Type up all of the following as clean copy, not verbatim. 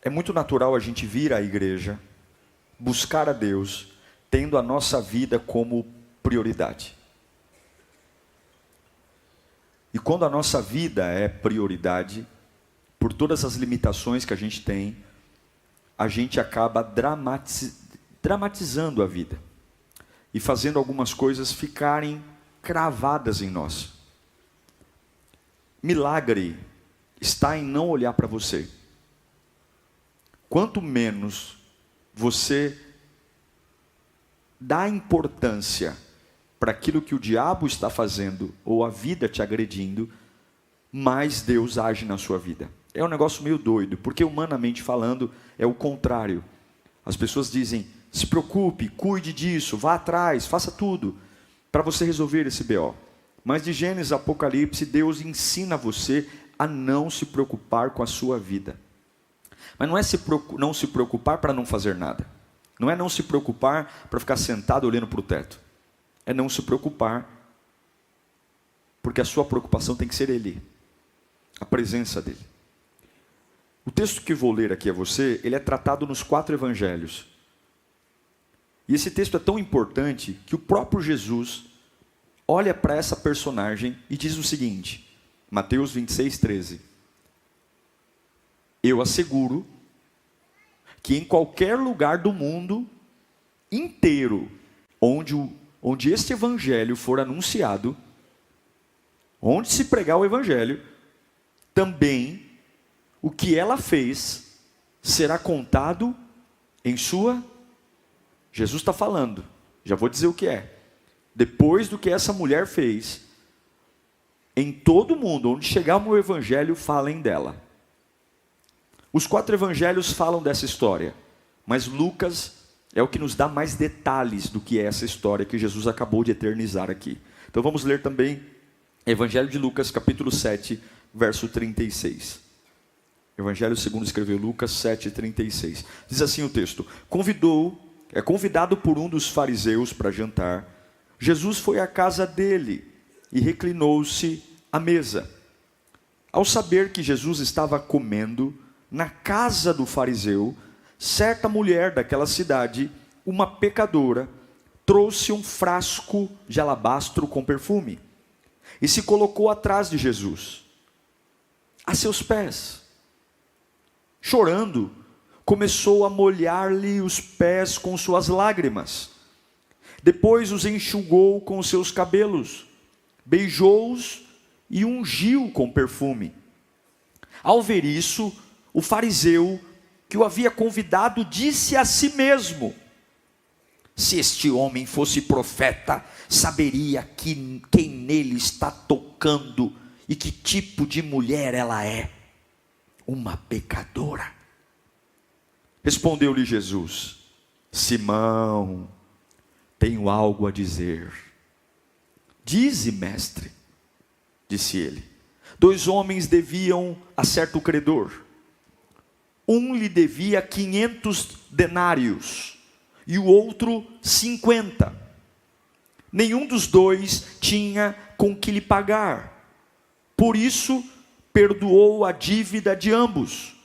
É muito natural a gente vir à igreja, buscar a Deus, tendo a nossa vida como prioridade. E quando a nossa vida é prioridade, por todas as limitações que a gente tem, a gente acaba dramatizando a vida e fazendo algumas coisas ficarem cravadas em nós. Milagre está em não olhar para você. Quanto menos você dá importância para aquilo que o diabo está fazendo ou a vida te agredindo, mais Deus age na sua vida. É um negócio meio doido, porque humanamente falando é o contrário. As pessoas dizem: se preocupe, cuide disso, vá atrás, faça tudo para você resolver esse BO. Mas de Gênesis a Apocalipse, Deus ensina você a não se preocupar com a sua vida. Mas não é não se preocupar para não fazer nada. Não é não se preocupar para ficar sentado olhando para o teto. É não se preocupar, porque a sua preocupação tem que ser Ele, a presença dEle. O texto que vou ler aqui a você, ele é tratado nos 4 evangelhos. E esse texto é tão importante que o próprio Jesus olha para essa personagem e diz o seguinte, Mateus 26:13. Eu asseguro que em qualquer lugar do mundo inteiro, onde este evangelho for anunciado, onde se pregar o evangelho, também o que ela fez será contado em sua... Jesus está falando, já vou dizer o que é. Depois do que essa mulher fez, em todo mundo, onde chegar o meu evangelho, falem dela. Os 4 evangelhos falam dessa história, mas Lucas é o que nos dá mais detalhes do que é essa história que Jesus acabou de eternizar aqui. Então vamos ler também Evangelho de Lucas, capítulo 7, verso 36. Evangelho segundo escreveu Lucas 7:36. Diz assim o texto: convidado por um dos fariseus para jantar, Jesus foi à casa dele e reclinou-se à mesa. Ao saber que Jesus estava comendo na casa do fariseu, certa mulher daquela cidade, uma pecadora, trouxe um frasco de alabastro com perfume e se colocou atrás de Jesus, a seus pés. Chorando, começou a molhar-lhe os pés com suas lágrimas. Depois os enxugou com os seus cabelos, beijou-os e ungiu com perfume. Ao ver isso, o fariseu que o havia convidado disse a si mesmo: se este homem fosse profeta, saberia quem nele está tocando e que tipo de mulher ela é, uma pecadora. Respondeu-lhe Jesus: Simão, tenho algo a dizer. Dize, mestre, disse ele. 2 homens deviam a certo credor. Um lhe devia 500 denários e o outro 50. Nenhum dos 2 tinha com que lhe pagar. Por isso, perdoou a dívida de ambos.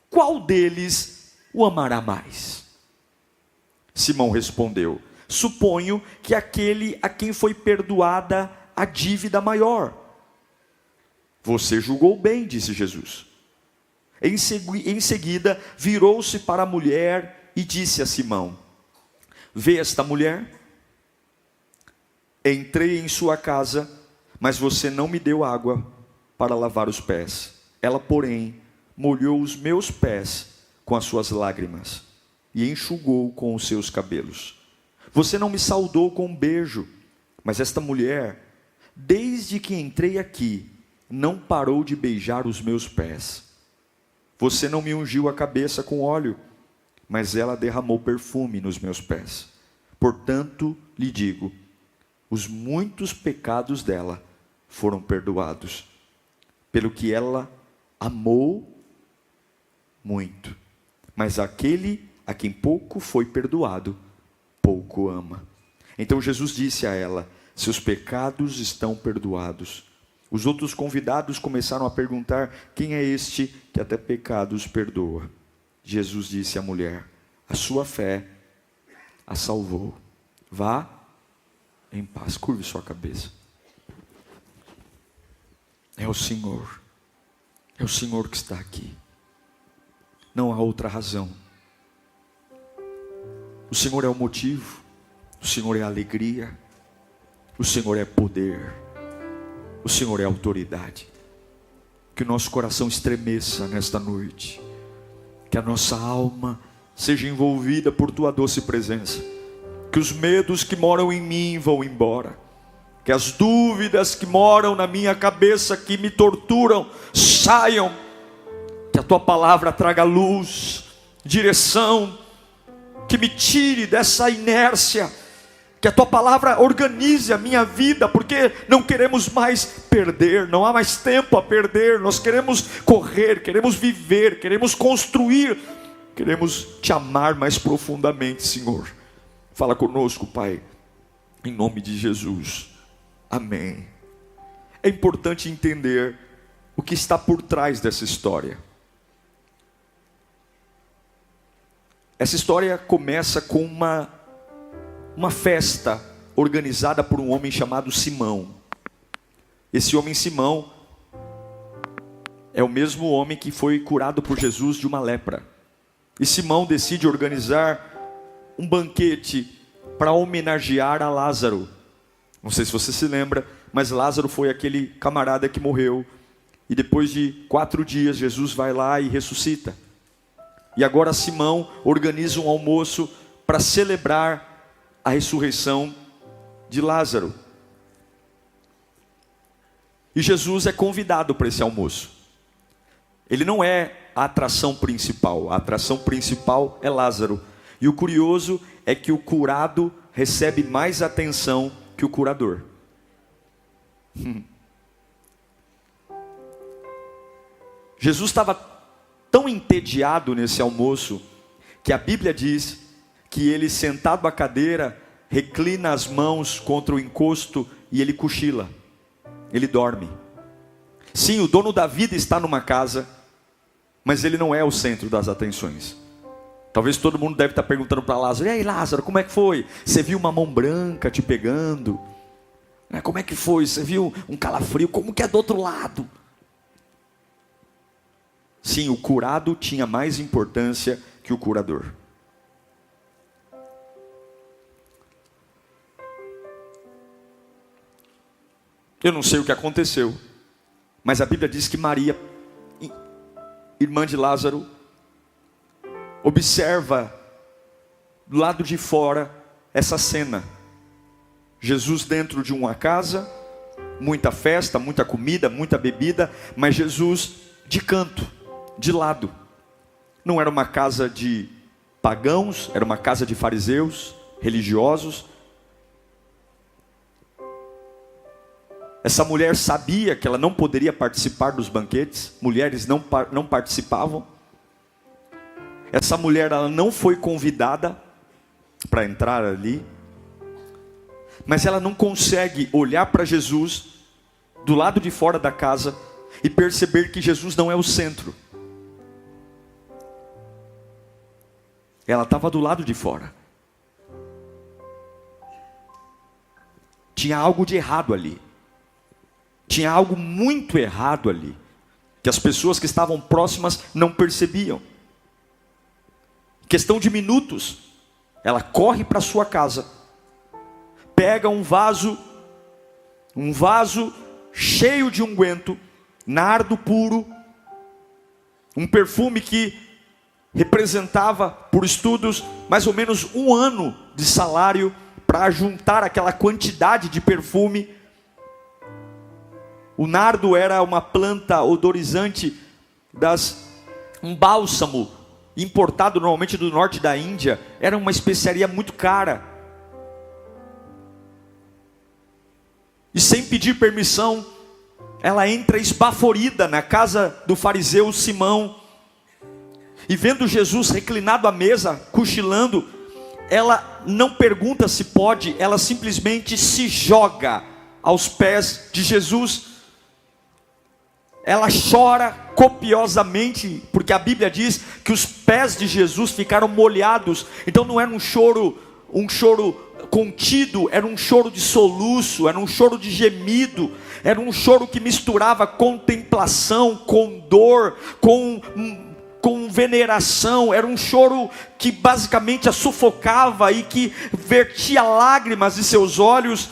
Qual deles o amará mais? Simão respondeu: suponho que aquele a quem foi perdoada a dívida maior. Você julgou bem, disse Jesus. Em seguida, virou-se para a mulher e disse a Simão: vê esta mulher? Entrei em sua casa, mas você não me deu água para lavar os pés. Ela, porém, molhou os meus pés com as suas lágrimas e enxugou com os seus cabelos. Você não me saudou com um beijo, mas esta mulher, desde que entrei aqui, não parou de beijar os meus pés. Você não me ungiu a cabeça com óleo, mas ela derramou perfume nos meus pés. Portanto, lhe digo, os muitos pecados dela foram perdoados, pelo que ela amou muito. Mas aquele a quem pouco foi perdoado, pouco ama. Então Jesus disse a ela: seus pecados estão perdoados. Os outros convidados começaram a perguntar: quem é este que até pecados perdoa? Jesus disse à mulher: a sua fé a salvou. Vá em paz. Curve sua cabeça. É o Senhor. É o Senhor que está aqui. Não há outra razão. O Senhor é o motivo. O Senhor é a alegria. O Senhor é poder. O Senhor é autoridade. Que o nosso coração estremeça nesta noite. Que a nossa alma seja envolvida por tua doce presença. Que os medos que moram em mim vão embora. Que as dúvidas que moram na minha cabeça, que me torturam, saiam. Que a tua palavra traga luz, direção, que me tire dessa inércia. Que a tua palavra organize a minha vida, porque não queremos mais perder, não há mais tempo a perder. Nós queremos correr, queremos viver, queremos construir, queremos te amar mais profundamente, Senhor. Fala conosco, Pai, em nome de Jesus. Amém. É importante entender o que está por trás dessa história. Essa história começa com uma festa organizada por um homem chamado Simão. Esse homem Simão é o mesmo homem que foi curado por Jesus de uma lepra. E Simão decide organizar um banquete para homenagear a Lázaro. Não sei se você se lembra, mas Lázaro foi aquele camarada que morreu. E depois de 4 dias, Jesus vai lá e ressuscita. E agora Simão organiza um almoço para celebrar a ressurreição de Lázaro. E Jesus é convidado para esse almoço. Ele não é a atração principal. A atração principal é Lázaro. E o curioso é que o curado recebe mais atenção que o curador. Jesus estava tão entediado nesse almoço, que a Bíblia diz que ele, sentado à cadeira, reclina as mãos contra o encosto e ele cochila. Ele dorme. Sim, o dono da vida está numa casa, mas ele não é o centro das atenções. Talvez todo mundo deve estar perguntando para Lázaro: e aí, Lázaro, como é que foi? Você viu uma mão branca te pegando? Como é que foi? Você viu um calafrio? Como que é do outro lado? Sim, o curado tinha mais importância que o curador. Eu não sei o que aconteceu, mas a Bíblia diz que Maria, irmã de Lázaro, observa do lado de fora essa cena. Jesus dentro de uma casa, muita festa, muita comida, muita bebida, mas Jesus de canto, de lado. Não era uma casa de pagãos, era uma casa de fariseus, religiosos. Essa mulher sabia que ela não poderia participar dos banquetes, mulheres não participavam. Essa mulher, ela não foi convidada para entrar ali, mas ela não consegue olhar para Jesus do lado de fora da casa e perceber que Jesus não é o centro. Ela estava do lado de fora. Tinha algo de errado ali. Tinha algo muito errado ali, que as pessoas que estavam próximas não percebiam. Questão de minutos, ela corre para sua casa, pega um vaso cheio de unguento, nardo puro, um perfume que representava, por estudos, mais ou menos 1 ano de salário para juntar aquela quantidade de perfume. O nardo era uma planta odorizante, um bálsamo importado normalmente do norte da Índia. Era uma especiaria muito cara. E sem pedir permissão, ela entra esbaforida na casa do fariseu Simão. E vendo Jesus reclinado à mesa, cochilando, ela não pergunta se pode, ela simplesmente se joga aos pés de Jesus. ela chora copiosamente, porque a Bíblia diz que os pés de Jesus ficaram molhados. Então não era um choro contido, era um choro de soluço, era um choro de gemido, era um choro que misturava contemplação com dor, com veneração. Era um choro que basicamente a sufocava e que vertia lágrimas de seus olhos.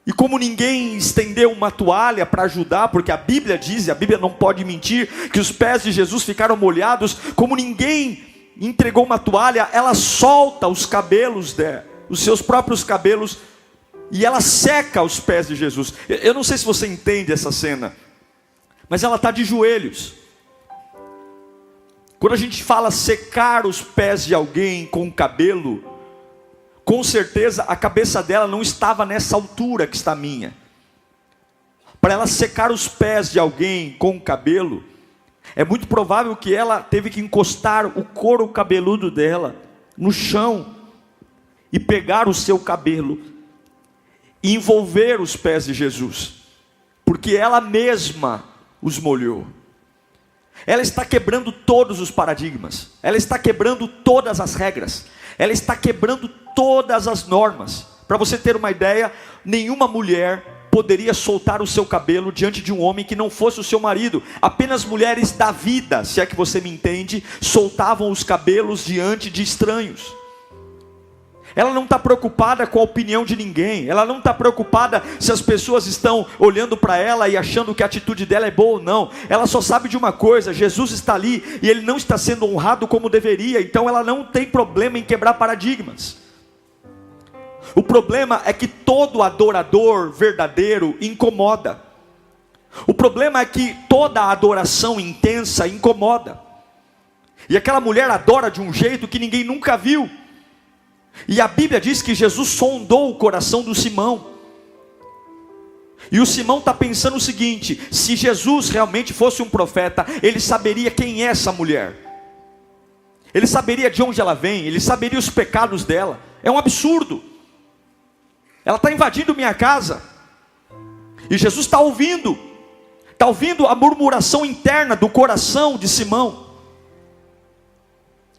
E como ninguém estendeu uma toalha para ajudar, porque a Bíblia diz, e a Bíblia não pode mentir, que os pés de Jesus ficaram molhados, como ninguém entregou uma toalha, ela solta os cabelos dela, os seus próprios cabelos, e ela seca os pés de Jesus. Eu não sei se você entende essa cena, mas ela está de joelhos. Quando a gente fala secar os pés de alguém com o cabelo, com certeza a cabeça dela não estava nessa altura que está a minha. Para ela secar os pés de alguém com o cabelo, é muito provável que ela teve que encostar o couro cabeludo dela no chão e pegar o seu cabelo e envolver os pés de Jesus, porque ela mesma os molhou. Ela está quebrando todos os paradigmas, ela está quebrando todas as regras, ela está quebrando todas as normas. Para você ter uma ideia, nenhuma mulher poderia soltar o seu cabelo diante de um homem que não fosse o seu marido. Apenas mulheres da vida, se é que você me entende, soltavam os cabelos diante de estranhos. Ela não está preocupada com a opinião de ninguém. Ela não está preocupada se as pessoas estão olhando para ela e achando que a atitude dela é boa ou não. Ela só sabe de uma coisa: Jesus está ali e Ele não está sendo honrado como deveria. Então ela não tem problema em quebrar paradigmas. O problema é que todo adorador verdadeiro incomoda. O problema é que toda adoração intensa incomoda. E aquela mulher adora de um jeito que ninguém nunca viu. E a Bíblia diz que Jesus sondou o coração do Simão. E o Simão está pensando o seguinte: se Jesus realmente fosse um profeta, ele saberia quem é essa mulher. Ele saberia de onde ela vem, ele saberia os pecados dela. É um absurdo. Ela está invadindo minha casa. E Jesus está ouvindo a murmuração interna do coração de Simão.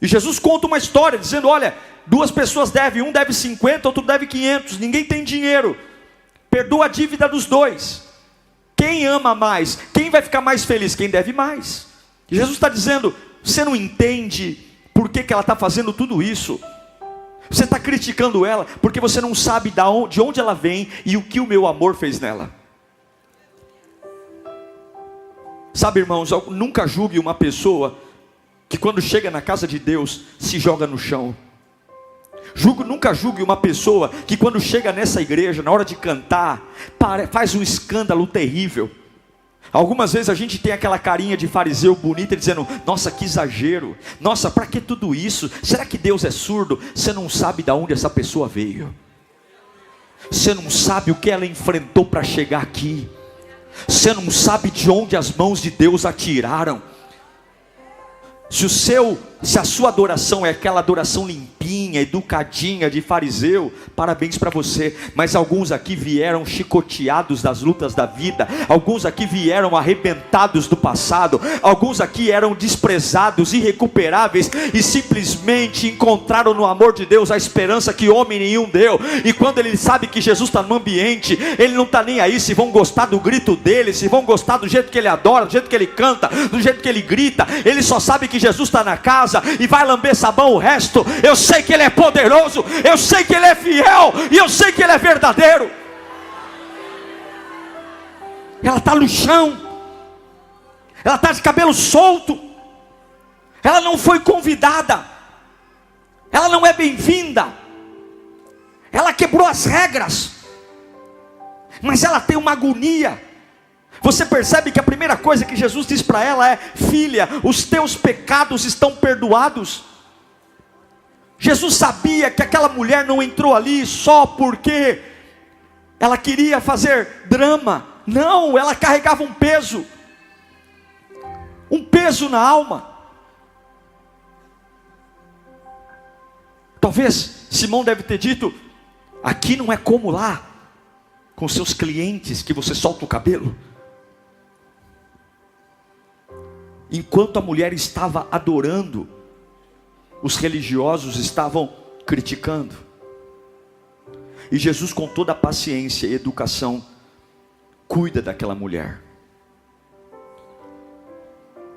E Jesus conta uma história, dizendo: olha, 2 pessoas devem, um deve 50, outro deve 500, ninguém tem dinheiro, perdoa a dívida dos 2. Quem ama mais? Quem vai ficar mais feliz? Quem deve mais. E Jesus está dizendo: você não entende por que ela está fazendo tudo isso? Você está criticando ela porque você não sabe de onde ela vem e o que o meu amor fez nela. Sabe, irmãos, nunca julgue uma pessoa que quando chega na casa de Deus se joga no chão. Nunca julgue uma pessoa que quando chega nessa igreja, na hora de cantar, faz um escândalo terrível. Algumas vezes a gente tem aquela carinha de fariseu bonita dizendo: nossa, que exagero, nossa, para que tudo isso? Será que Deus é surdo? Você não sabe de onde essa pessoa veio. Você não sabe o que ela enfrentou para chegar aqui. Você não sabe de onde as mãos de Deus a tiraram. Se a sua adoração é aquela adoração limpinha, educadinha de fariseu, parabéns para você. Mas alguns aqui vieram chicoteados das lutas da vida. Alguns aqui vieram arrebentados do passado. Alguns aqui eram desprezados, irrecuperáveis, e simplesmente encontraram no amor de Deus a esperança que homem nenhum deu. E quando ele sabe que Jesus está no ambiente, ele não está nem aí se vão gostar do grito dele, se vão gostar do jeito que ele adora, do jeito que ele canta, do jeito que ele grita. Ele só sabe que Jesus está na casa e vai lamber sabão o resto. Eu sei que Ele é poderoso, eu sei que Ele é fiel, e eu sei que Ele é verdadeiro. Ela está no chão, ela está de cabelo solto, ela não foi convidada, ela não é bem-vinda, ela quebrou as regras, mas ela tem uma agonia. Você percebe que a primeira coisa que Jesus diz para ela é: filha, os teus pecados estão perdoados. Jesus sabia que aquela mulher não entrou ali só porque ela queria fazer drama. Não, ela carregava um peso na alma. Talvez Simão deve ter dito: aqui não é como lá, com seus clientes que você solta o cabelo. enquanto a mulher estava adorando, os religiosos estavam criticando. E Jesus, com toda a paciência e educação, cuida daquela mulher.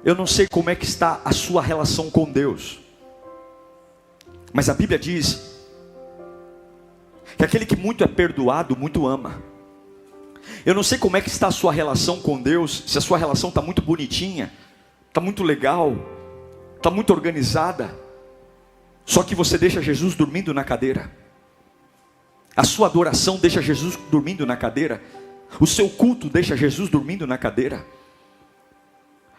Eu não sei como é que está a sua relação com Deus, mas a Bíblia diz que aquele que muito é perdoado, muito ama. Eu não sei como é que está a sua relação com Deus, se a sua relação está muito bonitinha, está muito legal, está muito organizada, só que você deixa Jesus dormindo na cadeira. A sua adoração deixa Jesus dormindo na cadeira. O seu culto deixa Jesus dormindo na cadeira.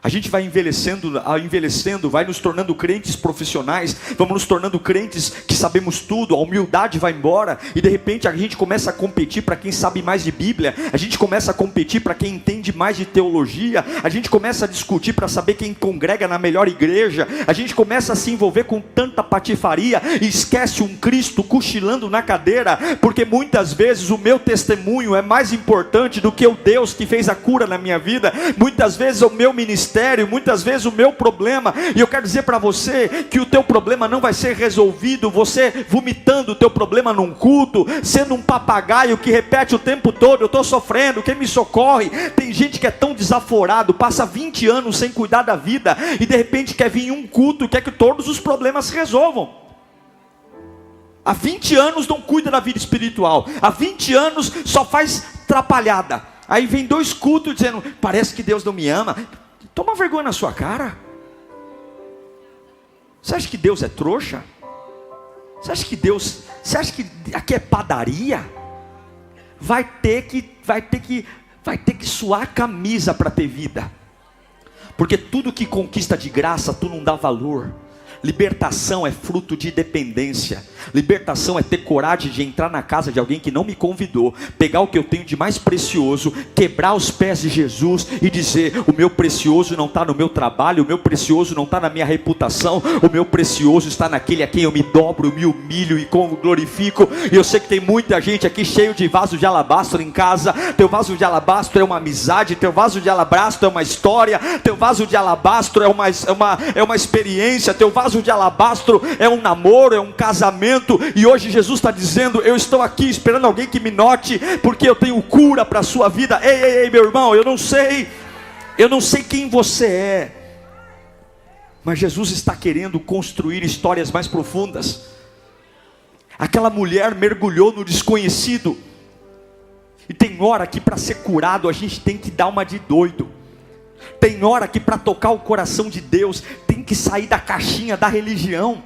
A gente vai envelhecendo, vai nos tornando crentes profissionais, vamos nos tornando crentes que sabemos tudo, a humildade vai embora, e de repente a gente começa a competir para quem sabe mais de Bíblia, a gente começa a competir para quem entende mais de teologia, a gente começa a discutir para saber quem congrega na melhor igreja, a gente começa a se envolver com tanta patifaria, e esquece um Cristo cochilando na cadeira, porque muitas vezes o meu testemunho é mais importante do que o Deus que fez a cura na minha vida, muitas vezes o meu ministério, muitas vezes o meu problema, e eu quero dizer para você que o teu problema não vai ser resolvido você vomitando o teu problema num culto, sendo um papagaio que repete o tempo todo: eu estou sofrendo, quem me socorre? Tem gente que é tão desaforado, passa 20 anos sem cuidar da vida, e de repente quer vir em um culto e quer que todos os problemas se resolvam. Há 20 anos não cuida da vida espiritual, há 20 anos só faz atrapalhada, aí vem 2 cultos dizendo: parece que Deus não me ama. Toma vergonha na sua cara. Você acha que Deus é trouxa? Você acha que aqui é padaria? Vai ter que suar a camisa para ter vida. Porque tudo que conquista de graça, tu não dá valor. Libertação é fruto de dependência. Libertação é ter coragem de entrar na casa de alguém que não me convidou, pegar o que eu tenho de mais precioso, quebrar os pés de Jesus e dizer: o meu precioso não está no meu trabalho, o meu precioso não está na minha reputação, o meu precioso está naquele a quem eu me dobro, me humilho e glorifico. E eu sei que tem muita gente aqui cheio de vaso de alabastro em casa. Teu vaso de alabastro é uma amizade, teu vaso de alabastro é uma história, teu vaso de alabastro é uma experiência, teu vaso de alabastro é um namoro, é um casamento. E hoje Jesus está dizendo: eu estou aqui esperando alguém que me note, porque eu tenho cura para a sua vida. Ei, meu irmão, eu não sei quem você é, mas Jesus está querendo construir histórias mais profundas. Aquela mulher mergulhou no desconhecido, e tem hora que para ser curado a gente tem que dar uma de doido. Tem hora que para tocar o coração de Deus tem que sair da caixinha da religião.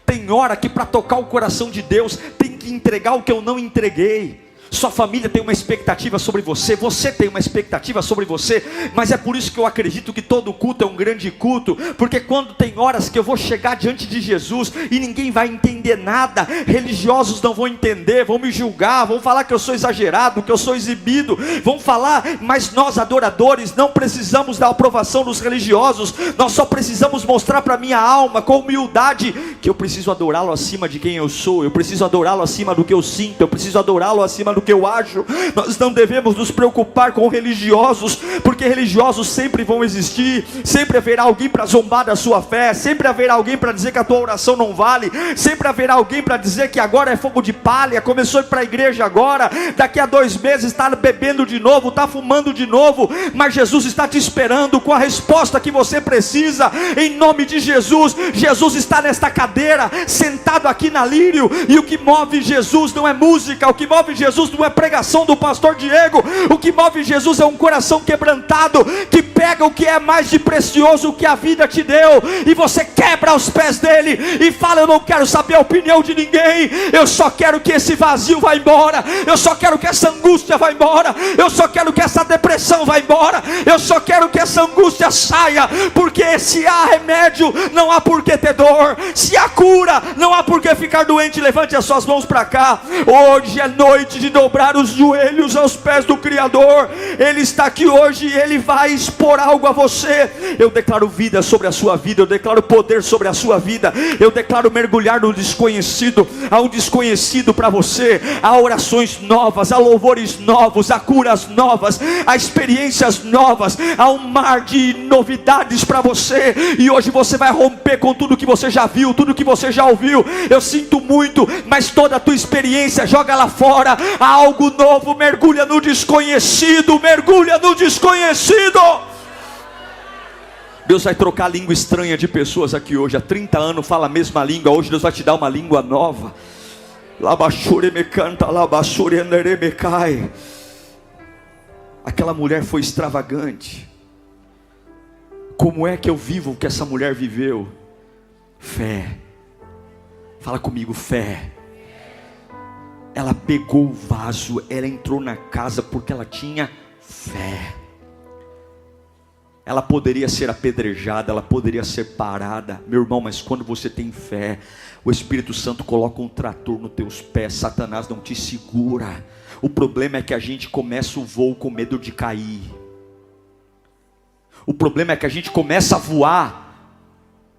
Tem hora que para tocar o coração de Deus tem que entregar o que eu não entreguei. Sua família tem uma expectativa sobre você, você tem uma expectativa sobre você, mas é por isso que eu acredito que todo culto é um grande culto, porque quando tem horas que eu vou chegar diante de Jesus e ninguém vai entender nada, religiosos não vão entender, vão me julgar, vão falar que eu sou exagerado, que eu sou exibido, vão falar, mas nós adoradores não precisamos da aprovação dos religiosos, nós só precisamos mostrar para minha alma com humildade que eu preciso adorá-lo acima de quem eu sou, eu preciso adorá-lo acima do que eu sinto, eu preciso adorá-lo acima do que eu acho. Nós não devemos nos preocupar com religiosos, porque religiosos sempre vão existir, sempre haverá alguém para zombar da sua fé, sempre haverá alguém para dizer que a tua oração não vale, sempre haverá alguém para dizer que agora é fogo de palha, começou a ir para a igreja agora, daqui a 2 meses está bebendo de novo, está fumando de novo, mas Jesus está te esperando com a resposta que você precisa, em nome de Jesus. Jesus está nesta cadeira, sentado aqui na Lírio, e o que move Jesus não é música, o que move Jesus não é pregação do pastor Diego, o que move Jesus é um coração quebrantado, que pega o que é mais de precioso que a vida te deu, e você quebra aos pés dele, e fala: eu não quero saber a opinião de ninguém, eu só quero que esse vazio vá embora, eu só quero que essa angústia vá embora, eu só quero que essa depressão vá embora, eu só quero que essa angústia saia, porque se há remédio, não há por que ter dor, se há a cura. Não há por que ficar doente. Levante as suas mãos para cá. Hoje é noite de dobrar os joelhos aos pés do Criador. Ele está aqui hoje e Ele vai expor algo a você. Eu declaro vida sobre a sua vida, eu declaro poder sobre a sua vida, eu declaro mergulhar no desconhecido. Há um desconhecido para você, há orações novas, há louvores novos, há curas novas, há experiências novas, há um mar de novidades para você, e hoje você vai romper com tudo que você já viu, tudo que você já ouviu. Eu sinto muito, mas toda a tua experiência joga lá fora. Há algo novo, mergulha no desconhecido, mergulha no desconhecido. Deus vai trocar a língua estranha de pessoas aqui hoje. Há 30 anos fala a mesma língua, hoje Deus vai te dar uma língua nova. Aquela mulher foi extravagante. Como é que eu vivo o que essa mulher viveu? Fé. Fala comigo, fé. Ela pegou o vaso, ela entrou na casa porque ela tinha fé. Ela poderia ser apedrejada, ela poderia ser parada, meu irmão, mas quando você tem fé, o Espírito Santo coloca um trator nos teus pés, Satanás não te segura. O problema é que a gente começa o voo com medo de cair. O problema é que a gente começa a voar,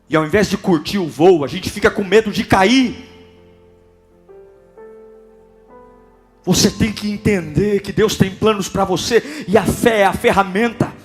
e ao invés de curtir o voo, a gente fica com medo de cair. Você tem que entender que Deus tem planos para você, e a fé é a ferramenta.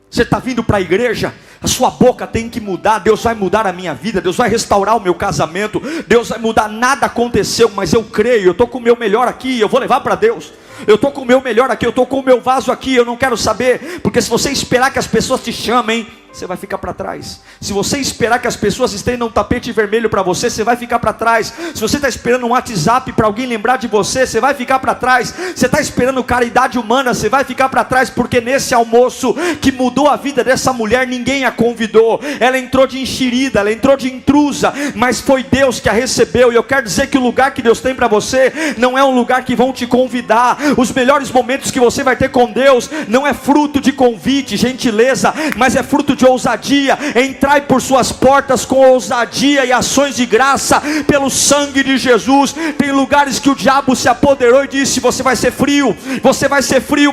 Você está vindo para a igreja, a sua boca tem que mudar. Deus vai mudar a minha vida, Deus vai restaurar o meu casamento, Deus vai mudar. Nada aconteceu, mas eu creio, eu estou com o meu melhor aqui, eu vou levar para Deus. Eu estou com o meu melhor aqui, eu estou com o meu vaso aqui, eu não quero saber. Porque se você esperar que as pessoas te chamem, você vai ficar para trás. Se você esperar que as pessoas estendam um tapete vermelho para você, você vai ficar para trás. Se você está esperando um WhatsApp para alguém lembrar de você, você vai ficar para trás. Você está esperando caridade humana, você vai ficar para trás. Porque nesse almoço que mudou a vida dessa mulher, ninguém a convidou. Ela entrou de enxerida, ela entrou de intrusa, mas foi Deus que a recebeu. E eu quero dizer que o lugar que Deus tem para você não é um lugar que vão te convidar. Os melhores momentos que você vai ter com Deus não é fruto de convite, gentileza, mas é fruto de ousadia. Entrai por suas portas com ousadia e ações de graça pelo sangue de Jesus. Tem lugares que o diabo se apoderou e disse: você vai ser frio,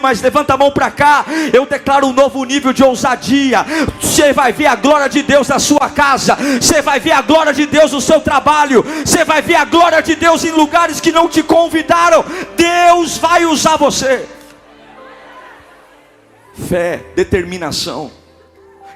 mas levanta a mão para cá. Eu declaro um novo nível de ousadia. Você vai ver a glória de Deus na sua casa, você vai ver a glória de Deus no seu trabalho, você vai ver a glória de Deus em lugares que não te convidaram. Deus vai usar você. Fé, determinação.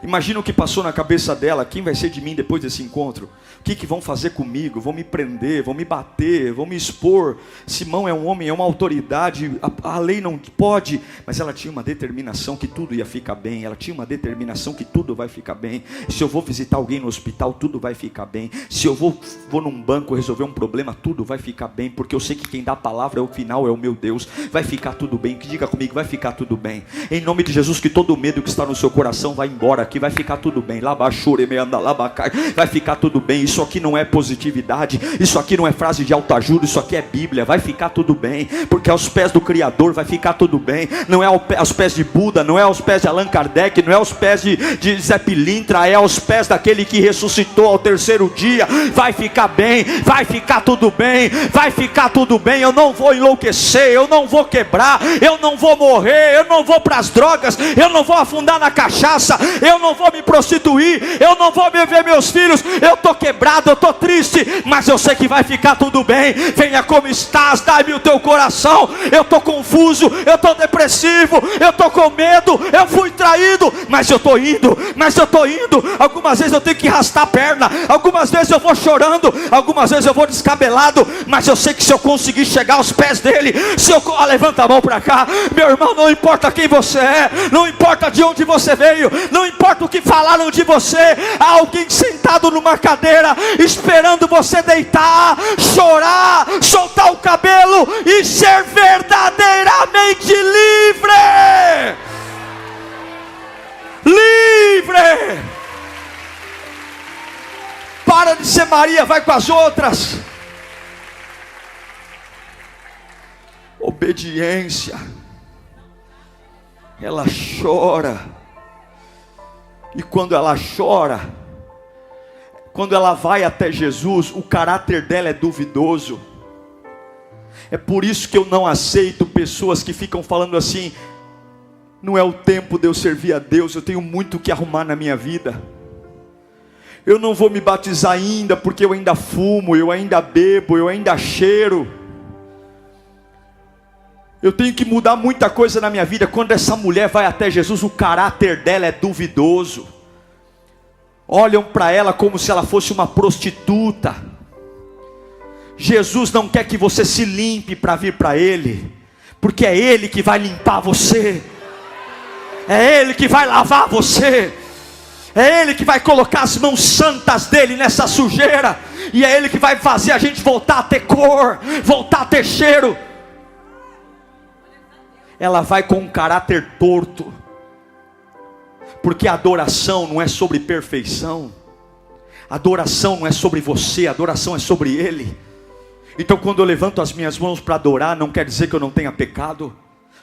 Imagina o que passou na cabeça dela. Quem vai ser de mim depois desse encontro? O que vão fazer comigo? Vão me prender, vão me bater, vão me expor. Simão é um homem, é uma autoridade, a lei não pode. Mas ela tinha uma determinação que tudo ia ficar bem. Ela tinha uma determinação que tudo vai ficar bem. Se eu vou visitar alguém no hospital, tudo vai ficar bem. Se eu vou num banco resolver um problema, tudo vai ficar bem. Porque eu sei que quem dá a palavra é o final, é o meu Deus. Vai ficar tudo bem. Diga comigo, vai ficar tudo bem. Em nome de Jesus, que todo o medo que está no seu coração vai embora. Que vai ficar tudo bem. Vai ficar tudo bem. Isso aqui não é positividade, isso aqui não é frase de autoajuda, isso aqui é Bíblia. Vai ficar tudo bem, porque aos pés do Criador vai ficar tudo bem. Não é aos pés de Buda, não é aos pés de Allan Kardec, não é aos pés de Zé Pilintra, é aos pés daquele que ressuscitou ao terceiro dia. Vai ficar bem, vai ficar tudo bem, vai ficar tudo bem. Eu não vou enlouquecer, eu não vou quebrar, eu não vou morrer, eu não vou para as drogas, eu não vou afundar na cachaça, eu não vou me prostituir, eu não vou ver meus filhos. Eu estou quebrado, eu estou triste, mas eu sei que vai ficar tudo bem. Venha como estás, dai-me o teu coração. Eu estou confuso, eu estou depressivo, eu estou com medo, eu fui traído, mas eu estou indo. Algumas vezes eu tenho que arrastar a perna, algumas vezes eu vou chorando, algumas vezes eu vou descabelado, mas eu sei que se eu conseguir chegar aos pés dele, levanta a mão para cá, meu irmão. Não importa quem você é, não importa de onde você veio, não importa o que falaram de você. Há alguém sentado numa cadeira esperando você deitar, chorar, soltar o cabelo e ser verdadeiramente livre. Livre. Para de ser Maria, vai com as outras. Obediência. Ela chora. E quando ela chora, Quando ela vai até Jesus, o caráter dela é duvidoso. É por isso que eu não aceito pessoas que ficam falando assim: não é o tempo de eu servir a Deus, eu tenho muito o que arrumar na minha vida. Eu não vou me batizar ainda, porque eu ainda fumo, eu ainda bebo, eu ainda cheiro. Eu tenho que mudar muita coisa na minha vida. Quando essa mulher vai até Jesus, o caráter dela é duvidoso. Olham para ela como se ela fosse uma prostituta. Jesus não quer que você se limpe para vir para Ele, porque é Ele que vai limpar você, é Ele que vai lavar você, é Ele que vai colocar as mãos santas dEle nessa sujeira, e é Ele que vai fazer a gente voltar a ter cor, voltar a ter cheiro. Ela vai com um caráter torto, porque a adoração não é sobre perfeição, a adoração não é sobre você, a adoração é sobre Ele. Então quando eu levanto as minhas mãos para adorar, não quer dizer que eu não tenha pecado.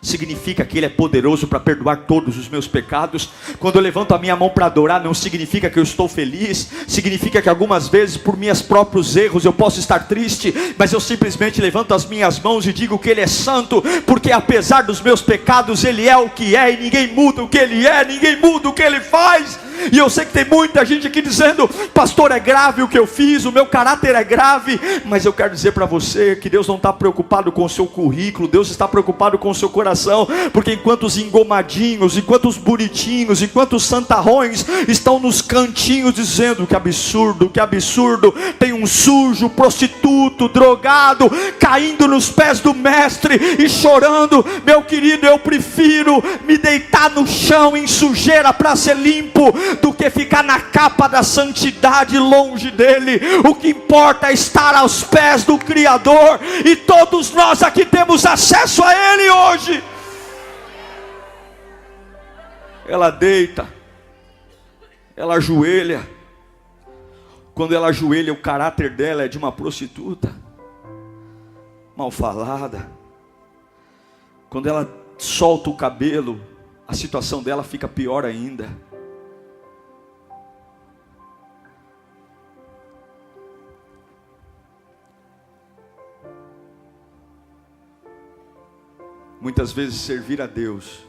Significa que Ele é poderoso para perdoar todos os meus pecados. Quando eu levanto a minha mão para adorar, não significa que eu estou feliz. Significa que algumas vezes, por meus próprios erros, eu posso estar triste, mas eu simplesmente levanto as minhas mãos e digo que Ele é santo, porque apesar dos meus pecados, Ele é o que é, e ninguém muda o que Ele é, ninguém muda o que Ele faz. E eu sei que tem muita gente aqui dizendo: pastor, é grave o que eu fiz, o meu caráter é grave. Mas eu quero dizer para você que Deus não está preocupado com o seu currículo, Deus está preocupado com o seu coração. Porque enquanto os engomadinhos, enquanto os bonitinhos, enquanto os santarrões estão nos cantinhos dizendo: que absurdo, tem um sujo, prostituto, drogado, caindo nos pés do mestre e chorando. Meu querido, eu prefiro me deitar no chão em sujeira para ser limpo, do que ficar na capa da santidade longe dele. O que importa é estar aos pés do Criador, e todos nós aqui temos acesso a Ele hoje. Ela deita, ela ajoelha. Quando ela ajoelha, o caráter dela é de uma prostituta, mal falada. Quando ela solta o cabelo, a situação dela fica pior ainda. Muitas vezes servir a Deus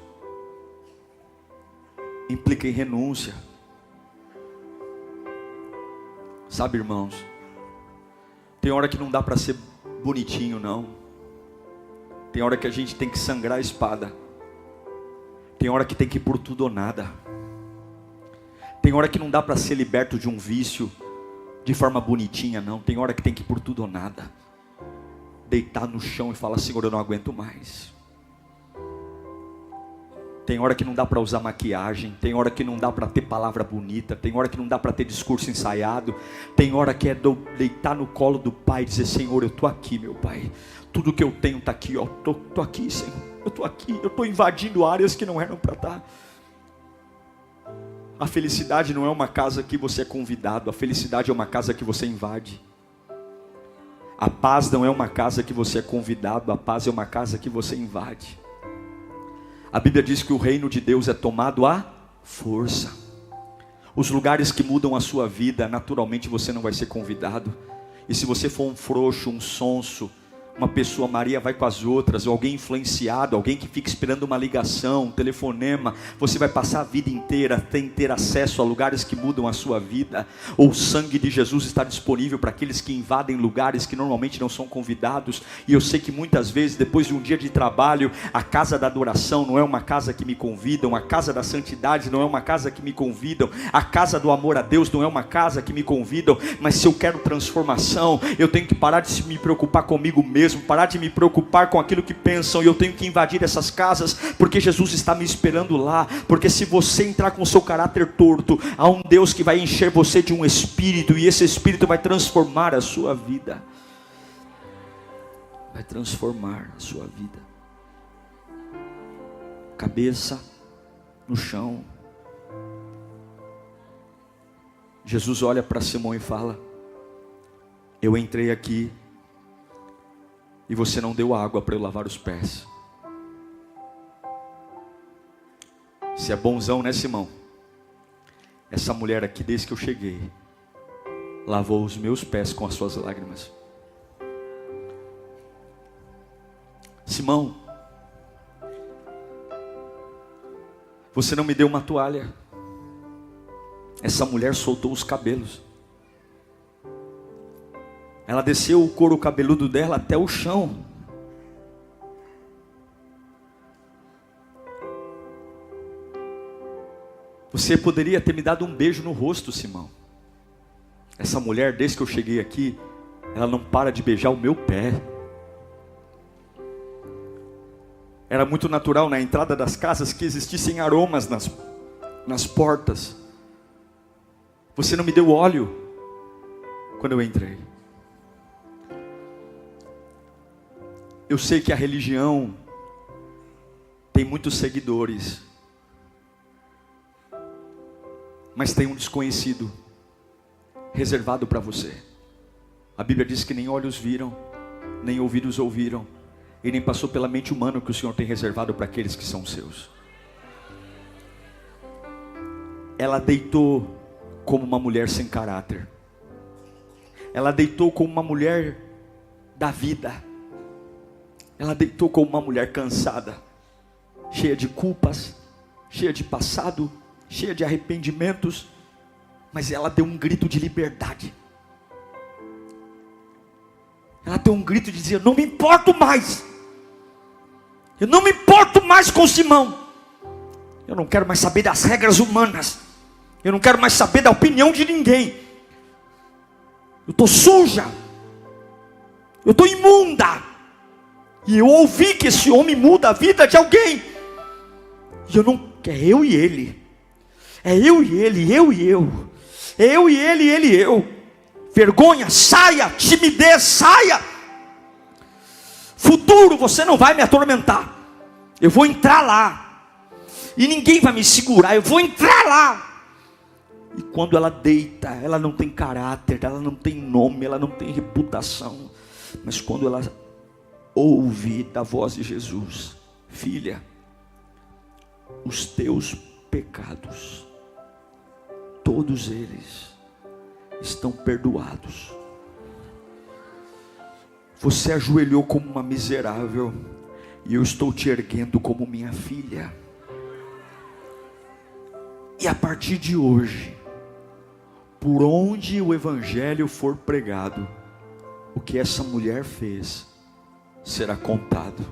implica em renúncia. Sabe, irmãos, tem hora que não dá para ser bonitinho, não. Tem hora que a gente tem que sangrar a espada. Tem hora que tem que ir por tudo ou nada. Tem hora que não dá para ser liberto de um vício de forma bonitinha, não. Tem hora que tem que ir por tudo ou nada. Deitar no chão e falar: Senhor, eu não aguento mais. Tem hora que não dá para usar maquiagem, tem hora que não dá para ter palavra bonita, tem hora que não dá para ter discurso ensaiado, tem hora que é deitar no colo do Pai e dizer: Senhor, eu estou aqui, meu Pai, tudo que eu tenho está aqui, ó, tô aqui, Senhor, eu estou aqui, eu estou invadindo áreas que não eram para estar. A felicidade não é uma casa que você é convidado, a felicidade é uma casa que você invade. A paz não é uma casa que você é convidado, a paz é uma casa que você invade. A Bíblia diz que o reino de Deus é tomado à força. Os lugares que mudam a sua vida, naturalmente você não vai ser convidado. E se você for um frouxo, um sonso, uma pessoa Maria vai com as outras, ou alguém influenciado, alguém que fica esperando uma ligação, um telefonema, você vai passar a vida inteira sem ter acesso a lugares que mudam a sua vida. Ou o sangue de Jesus está disponível para aqueles que invadem lugares que normalmente não são convidados. E eu sei que muitas vezes, depois de um dia de trabalho, a casa da adoração não é uma casa que me convidam, a casa da santidade não é uma casa que me convidam, a casa do amor a Deus não é uma casa que me convidam. Mas se eu quero transformação, eu tenho que parar de me preocupar comigo mesmo, parar de me preocupar com aquilo que pensam, e eu tenho que invadir essas casas, porque Jesus está me esperando lá. Porque se você entrar com o seu caráter torto, há um Deus que vai encher você de um espírito, e esse espírito vai transformar a sua vida, vai transformar a sua vida. Cabeça no chão. Jesus olha para Simão e fala: eu entrei aqui e você não deu água para eu lavar os pés. Você é bonzão, né, Simão? Essa mulher aqui, desde que eu cheguei, lavou os meus pés com as suas lágrimas. Simão, você não me deu uma toalha. Essa mulher soltou os cabelos. Ela desceu o couro cabeludo dela até o chão. Você poderia ter me dado um beijo no rosto, Simão. Essa mulher, desde que eu cheguei aqui, ela não para de beijar o meu pé. Era muito natural na entrada das casas que existissem aromas nas portas. Você não me deu óleo quando eu entrei. Eu sei que a religião tem muitos seguidores, mas tem um desconhecido reservado para você. A Bíblia diz que nem olhos viram, nem ouvidos ouviram, e nem passou pela mente humana o que o Senhor tem reservado para aqueles que são seus. Ela deitou como uma mulher sem caráter. Ela deitou como uma mulher da vida. Ela deitou como uma mulher cansada, cheia de culpas, cheia de passado, cheia de arrependimentos, mas ela deu um grito de liberdade. Ela deu um grito de dizer: eu não me importo mais. Eu não me importo mais com Simão. Eu não quero mais saber das regras humanas. Eu não quero mais saber da opinião de ninguém. Eu estou suja. Eu estou imunda. E eu ouvi que esse homem muda a vida de alguém. E eu não... É eu e ele. É eu e ele, eu e eu. É eu e ele e eu. Vergonha, saia. Timidez, saia. Futuro, você não vai me atormentar. Eu vou entrar lá. E ninguém vai me segurar. Eu vou entrar lá. E quando ela deita, ela não tem caráter, ela não tem nome, ela não tem reputação. Mas quando ela ouve da voz de Jesus: filha, os teus pecados, todos eles estão perdoados. Você ajoelhou como uma miserável, e eu estou te erguendo como minha filha. E a partir de hoje, por onde o evangelho for pregado, o que essa mulher fez será contado.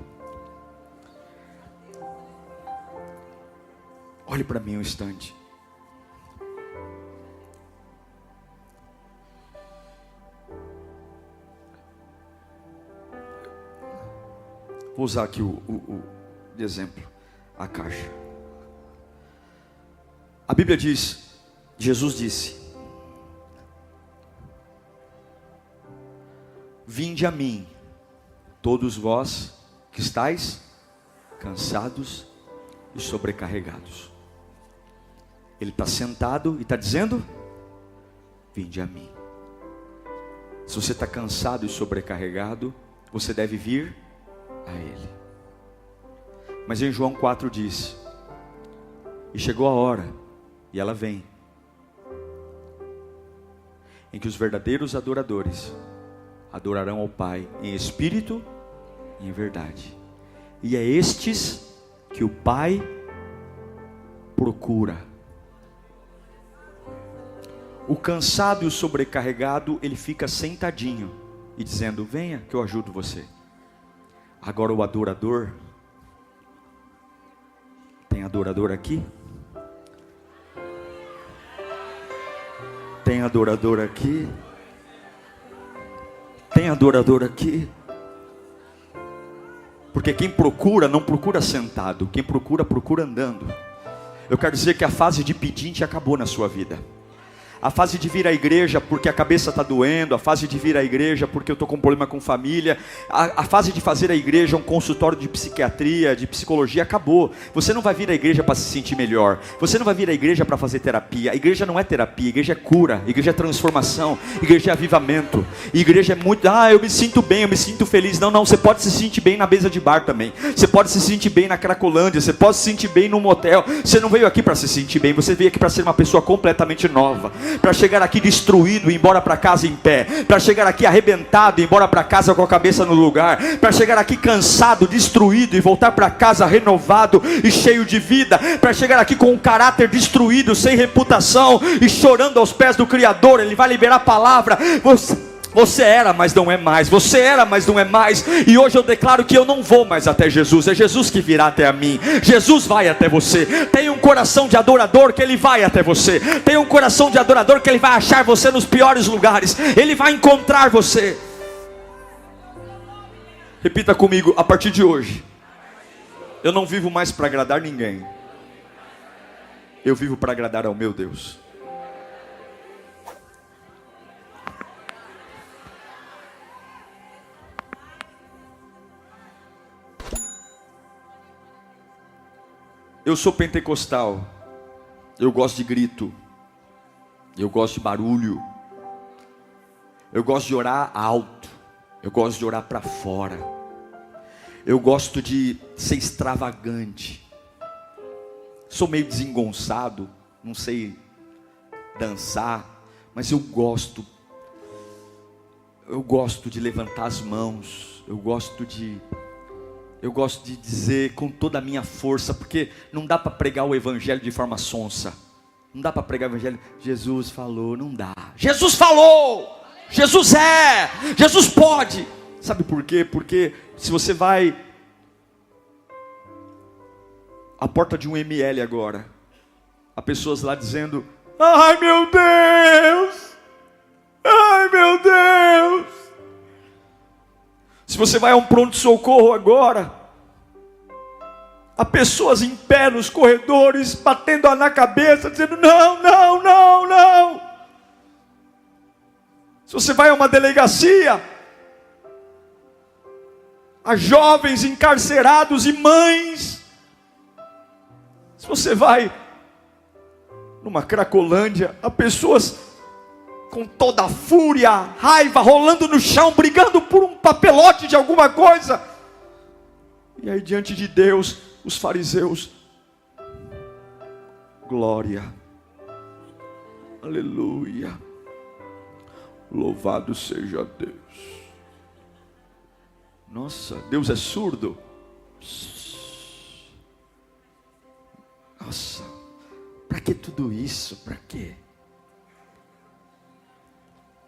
Olhe para mim um instante. Vou usar aqui de exemplo a caixa. A Bíblia diz, Jesus disse: vinde a mim, todos vós que estáis cansados e sobrecarregados. Ele está sentado e está dizendo: vinde a mim. Se você está cansado e sobrecarregado, você deve vir a Ele. Mas em João 4 diz: e chegou a hora, e ela vem, em que os verdadeiros adoradores adorarão ao Pai em espírito e em verdade. E é estes que o Pai procura. O cansado e o sobrecarregado, ele fica sentadinho e dizendo: venha que eu ajudo você. Agora o adorador, tem adorador aqui? Tem adorador aqui? Tem adorador aqui? Porque quem procura, não procura sentado. Quem procura, procura andando. Eu quero dizer que a fase de pedinte acabou na sua vida. A fase de vir à igreja porque a cabeça está doendo, a fase de vir à igreja porque eu estou com problema com família, a fase de fazer a igreja um consultório de psiquiatria, de psicologia, acabou. Você não vai vir à igreja para se sentir melhor, você não vai vir à igreja para fazer terapia. A igreja não é terapia, a igreja é cura, a igreja é transformação, a igreja é avivamento, a igreja é muito, eu me sinto bem, eu me sinto feliz. Não, você pode se sentir bem na mesa de bar também, você pode se sentir bem na Cracolândia, você pode se sentir bem num motel. Você não veio aqui para se sentir bem, você veio aqui para ser uma pessoa completamente nova. para chegar aqui destruído e ir embora para casa em pé, para chegar aqui arrebentado e ir embora para casa com a cabeça no lugar, para chegar aqui cansado, destruído e voltar para casa renovado e cheio de vida, para chegar aqui com um caráter destruído, sem reputação e chorando aos pés do Criador. Ele vai liberar a palavra. Você era, mas não é mais. Você era, mas não é mais. E hoje eu declaro que eu não vou mais até Jesus. É Jesus que virá até a mim. Jesus vai até você. Tem um coração de adorador que Ele vai até você. Tem um coração de adorador que Ele vai achar você nos piores lugares. Ele vai encontrar você. Repita comigo: a partir de hoje, eu não vivo mais para agradar ninguém. Eu vivo para agradar ao meu Deus. Eu sou pentecostal, eu gosto de grito, eu gosto de barulho, eu gosto de orar alto, eu gosto de orar para fora, eu gosto de ser extravagante, sou meio desengonçado, não sei dançar, mas eu gosto de levantar as mãos, eu gosto de dizer com toda a minha força, porque não dá para pregar o evangelho de forma sonsa. Não dá para pregar o evangelho, Jesus falou, não dá. Jesus falou, Jesus é, Jesus pode. Sabe por quê? Porque se você vai à porta de um ML agora, há pessoas lá dizendo: ai meu Deus, ai meu Deus. Se você vai a um pronto-socorro agora, há pessoas em pé nos corredores, batendo na cabeça, dizendo: não, não, não, não. Se você vai a uma delegacia, há jovens encarcerados e mães. Se você vai numa Cracolândia, há pessoas com toda a fúria, raiva, rolando no chão, brigando por um papelote de alguma coisa. E aí diante de Deus, os fariseus: glória, aleluia, louvado seja Deus. Nossa, Deus é surdo? Nossa, para que tudo isso? Para quê?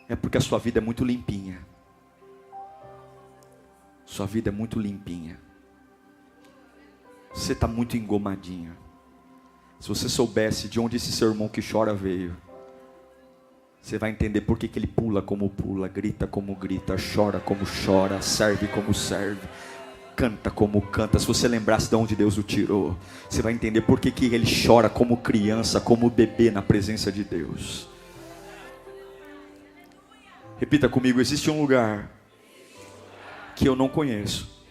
É porque a sua vida é muito limpinha. Sua vida é muito limpinha. Você está muito engomadinho. Se você soubesse de onde esse seu irmão que chora veio, você vai entender por que ele pula como pula, grita como grita, chora como chora, serve como serve, canta como canta. Se você lembrasse de onde Deus o tirou, você vai entender por que ele chora como criança, como bebê na presença de Deus. Repita comigo: existe um lugar que eu não conheço,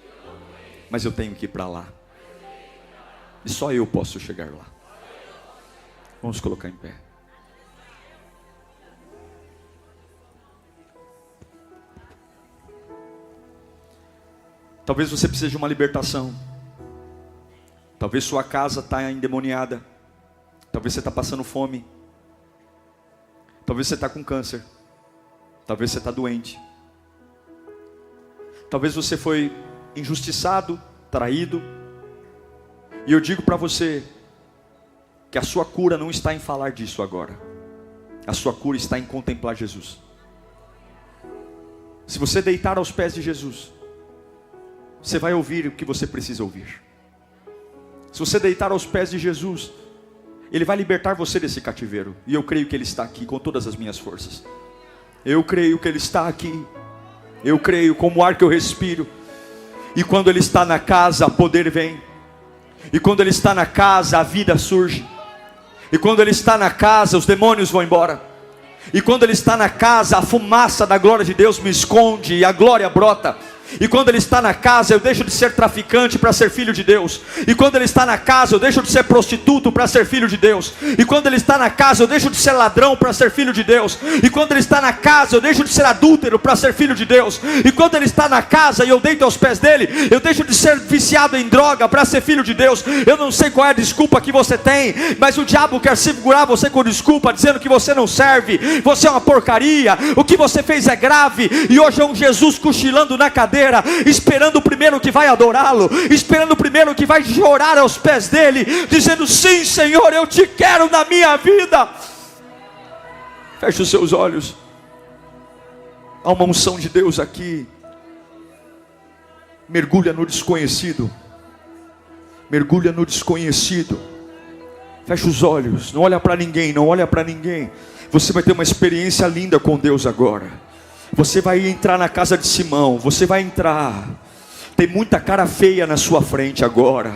mas eu tenho que ir para lá. E só eu posso chegar lá. Vamos colocar em pé. Talvez você precise de uma libertação. Talvez sua casa está endemoniada. Talvez você está passando fome. Talvez você está com câncer. Talvez você está doente. Talvez você foi injustiçado, traído. E eu digo para você que a sua cura não está em falar disso agora. A sua cura está em contemplar Jesus. Se você deitar aos pés de Jesus, você vai ouvir o que você precisa ouvir. Se você deitar aos pés de Jesus, Ele vai libertar você desse cativeiro. E eu creio que Ele está aqui com todas as minhas forças. Eu creio que Ele está aqui. Eu creio como o ar que eu respiro. E quando Ele está na casa, poder vem. E quando Ele está na casa, a vida surge. E quando Ele está na casa, os demônios vão embora. E quando Ele está na casa, a fumaça da glória de Deus me esconde e a glória brota. E quando ele está na casa, eu deixo de ser traficante para ser filho de Deus. E quando ele está na casa, eu deixo de ser prostituto para ser filho de Deus. E quando ele está na casa, eu deixo de ser ladrão para ser filho de Deus. E quando ele está na casa, eu deixo de ser adúltero para ser filho de Deus. E quando ele está na casa e eu deito aos pés dele, eu deixo de ser viciado em droga para ser filho de Deus. Eu não sei qual é a desculpa que você tem, mas o diabo quer segurar você com desculpa, dizendo que você não serve, você é uma porcaria, o que você fez é grave. E hoje é um Jesus cochilando na cadeira, esperando o primeiro que vai adorá-lo, esperando o primeiro que vai chorar aos pés dele, dizendo: sim, Senhor, eu te quero na minha vida. Feche os seus olhos. Há uma unção de Deus aqui. Mergulha no desconhecido. Mergulha no desconhecido. Feche os olhos. Não olha para ninguém. Não olha para ninguém. Você vai ter uma experiência linda com Deus agora. Você vai entrar na casa de Simão. Você vai entrar. Tem muita cara feia na sua frente agora.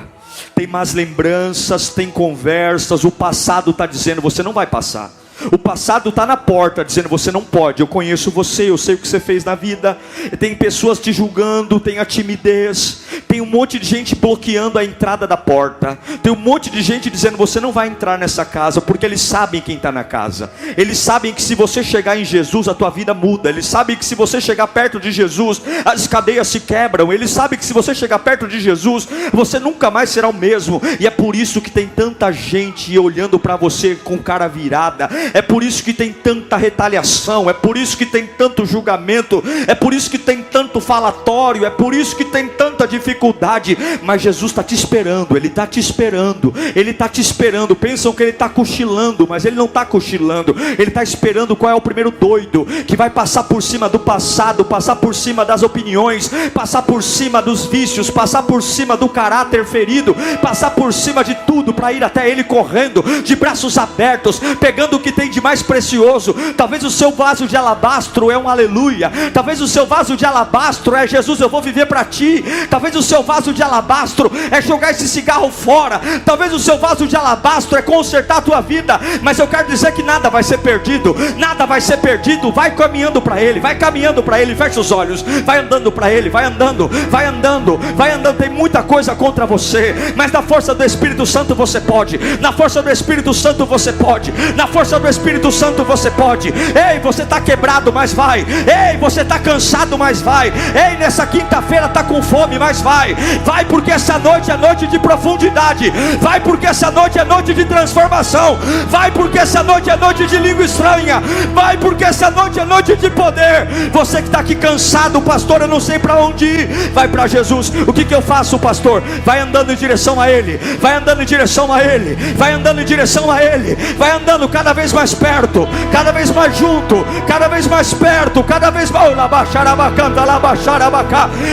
Tem más lembranças, tem conversas. O passado está dizendo: você não vai passar. O passado está na porta dizendo: você não pode. Eu conheço você, eu sei o que você fez na vida. Tem pessoas te julgando, tem a timidez. Tem um monte de gente bloqueando a entrada da porta. Tem um monte de gente dizendo: você não vai entrar nessa casa. Porque eles sabem quem está na casa. Eles sabem que se você chegar em Jesus, a tua vida muda. Eles sabem que se você chegar perto de Jesus, as cadeias se quebram. Eles sabem que se você chegar perto de Jesus, você nunca mais será o mesmo. E é por isso que tem tanta gente olhando para você com cara virada. É por isso que tem tanta retaliação. É por isso que tem tanto julgamento. É por isso que tem tanto falatório. É por isso que tem tanta dificuldade. Mas Jesus está te esperando. Ele está te esperando. Ele está te esperando. Pensam que ele está cochilando, mas ele não está cochilando. Ele está esperando qual é o primeiro doido que vai passar por cima do passado, passar por cima das opiniões, passar por cima dos vícios, passar por cima do caráter ferido, passar por cima de tudo para ir até ele correndo, de braços abertos, pegando o que tem de mais precioso. Talvez o seu vaso de alabastro é um aleluia. Talvez o seu vaso de alabastro é: Jesus, eu vou viver para ti. Talvez o seu vaso de alabastro é jogar esse cigarro fora. Talvez o seu vaso de alabastro é consertar a tua vida. Mas eu quero dizer que nada vai ser perdido. Nada vai ser perdido. Vai caminhando para ele. Vai caminhando para ele. Fecha os olhos. Vai andando para ele. Vai andando. Vai andando. Vai andando. Tem muita coisa contra você, mas na força do Espírito Santo você pode. Na força do Espírito Santo você pode. Na força do Espírito Santo você pode. Ei, você está quebrado, mas vai. Ei, você está cansado, mas vai. Ei, nessa quinta-feira está com fome, mas vai. Vai, porque essa noite é noite de profundidade. Vai, porque essa noite é noite de transformação. Vai, porque essa noite é noite de língua estranha. Vai, porque essa noite é noite de poder. Você que está aqui cansado: pastor, eu não sei para onde ir. Vai para Jesus. O que eu faço, pastor? Vai andando em direção a ele. Vai andando em direção a ele. Vai andando em direção a ele. Vai andando cada vez mais perto, cada vez mais junto, cada vez mais perto, cada vez mais.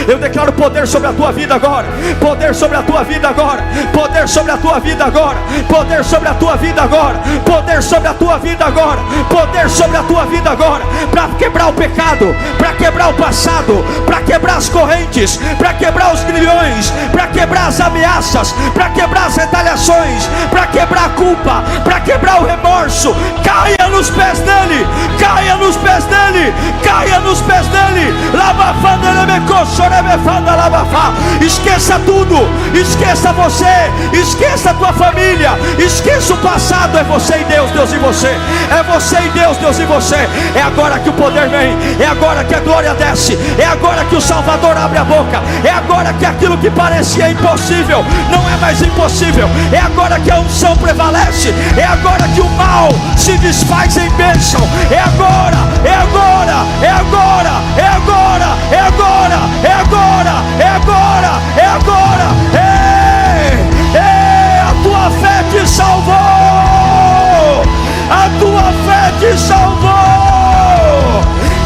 Eu declaro poder sobre a tua vida agora. Poder sobre a tua vida agora. Poder sobre a tua vida agora. Poder sobre a tua vida agora. Poder sobre a tua vida agora. Poder sobre a tua vida agora. Para quebrar o pecado, para quebrar o passado, para quebrar as correntes, para quebrar os grilhões, para quebrar as ameaças, para quebrar as retaliações, para quebrar a culpa, para quebrar o remorso. Caia nos pés dele. Caia nos pés dele. Caia nos pés dele. Esqueça tudo. Esqueça você. Esqueça a tua família. Esqueça o passado. É você e Deus, Deus e você. É você e Deus, Deus e você. É agora que o poder vem. É agora que a glória desce. É agora que o Salvador abre a boca. É agora que aquilo que parecia impossível não é mais impossível. É agora que a unção prevalece. É agora que o mal se desfaz em bênção. É agora. É agora. É agora. É agora. É agora. É agora. É agora. É agora. A tua fé te salvou. A tua fé te salvou.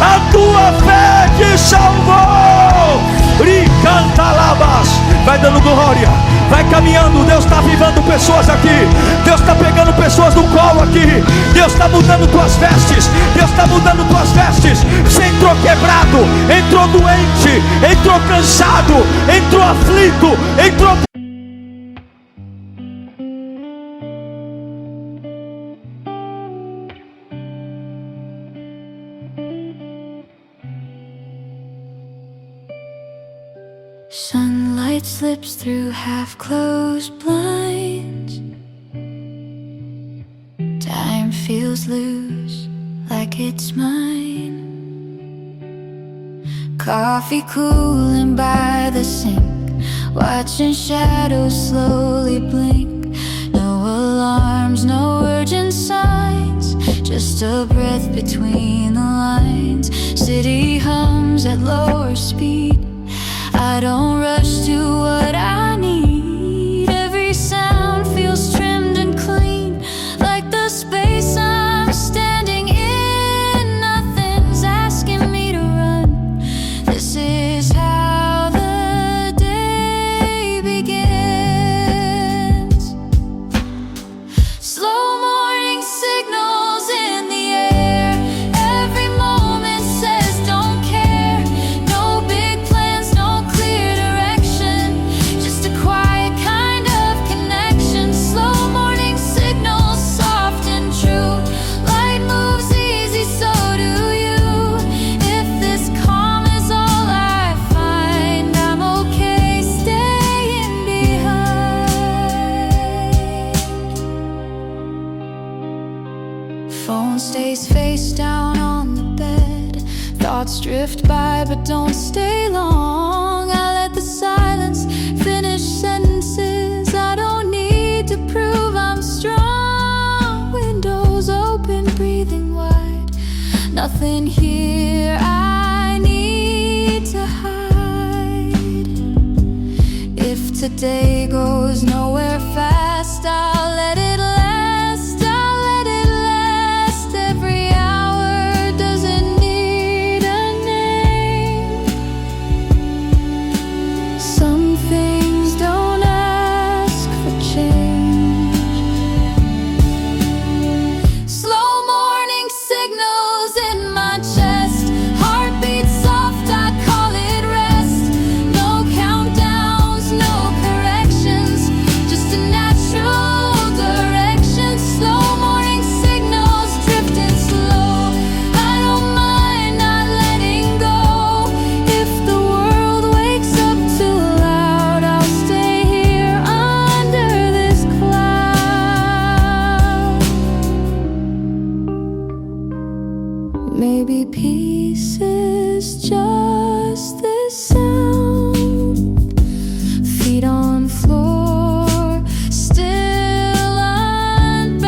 A tua fé te salvou. Ricantalabas. Vai dando glória. Vai caminhando. Deus está avivando pessoas aqui. Deus está pegando pessoas no colo aqui. Deus está mudando tuas vestes. Deus está mudando tuas vestes. Você entrou quebrado, entrou doente, entrou cansado, entrou aflito, entrou... Sunlight slips through half-closed blinds. Time feels loose, like it's mine. Coffee cooling by the sink, watching shadows slowly blink. No alarms, no urgent signs, just a breath between the lines. City hums at lower speed. I don't rush to what I need. Every sound feels trimmed and clean, like the space I'm standing in. Nothing's asking me to run. This is how the day begins. Slow morning signals in the air. Every moment says don't care. No big plans, no clear direction, just a quiet kind of connection. Slow morning signals, soft and true. Light moves easy, so do you. If this calm is all I find, I'm okay staying behind. Phone stays face down on the bed. Thoughts drift by but don't stay long. I let the silence finish sentences. I don't need to prove I'm strong. Windows open, breathing wide. Nothing here I need to hide. If today goes nowhere fast, I'll let it last. I'll let it last. Every hour doesn't need a name. Some things don't ask for change. Slow morning signals in my chest. Heartbeat soft, I call it rest. No countdowns, no corrections, just a natural direction. Slow morning signals drifting slow. I don't mind not letting go. If the world wakes up too loud, I'll stay here under this cloud. Maybe peace is just this sound. Feet on floor, still unbound.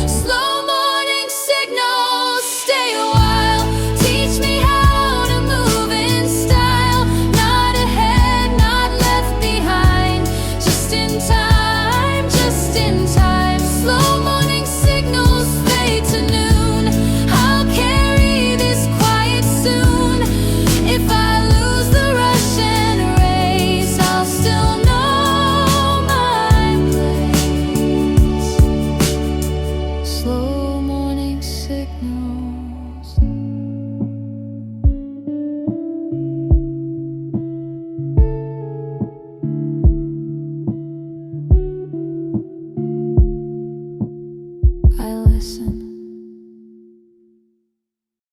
Slow morning signals, stay a while. Teach me how to move in style. Not ahead, not left behind. Just in time, just in time. Slow morning signals fade to noon. I'll carry this quiet soon. If I lose the rush and race, I'll still know my place. Slow morning signals. I listen.